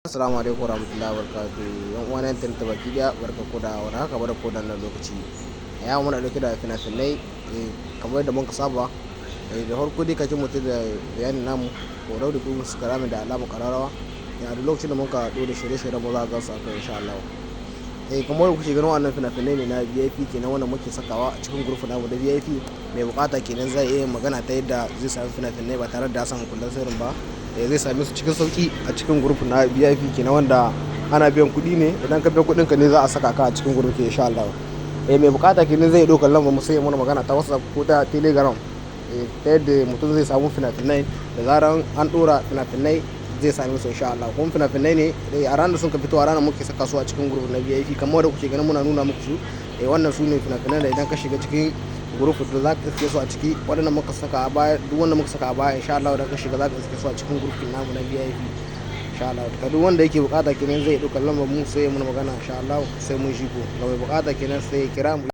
Assalamu alaikum warahmatullahi wabarakatuh. Yan uwa na ta baki daya barka ku da wani haka bar ku da nan lokaci. Ya muna dauke da fina-finai kamar yadda muka saba. Da farko dai kaji mutum da bayanin namu ko da ku su karami da alamu kararawa. Ya da lokacin da muka da shirye-shirye mu za ga su akai insha Allah. Kamar kuke ganin wannan fina-finai ne na VIP kenan wanda muke sakawa a cikin group namu da VIP mai bukata kenan zai iya magana ta yadda zai sami fina-finai ba tare da san kullun sirrin ba. Zai same su cikin sauki a cikin group na VIP kenan wanda ana biyan kuɗi ne, idan ka biya kuɗin ka ne za a saka ka a cikin group ke insha Allah. Mai bukata kenan zai ɗaukar lamba mu sai mana magana ta WhatsApp ko ta Telegram ta yadda mutum zai samu fina-finai da zaran an ɗora fina-finai zai same su insha Allah. Kuma fina-finai ne a ranar da sun ka fito a ranar muke saka su a cikin group na VIP kamar da kuke ganin muna nuna muku su. Wannan su ne fina-finai da idan ka shiga cikin group da za ka iske su a ciki waɗanda muka saka a baya, duk wanda muka saka a baya insha Allah da ka shiga za ka iske su a cikin group namu na VIP insha Allah. Duk wanda yake bukata kenan zai ɗauka lambar mu sai ya muna magana insha Allah sai mun shigo. Ga mai bukata kenan sai ya kira mu.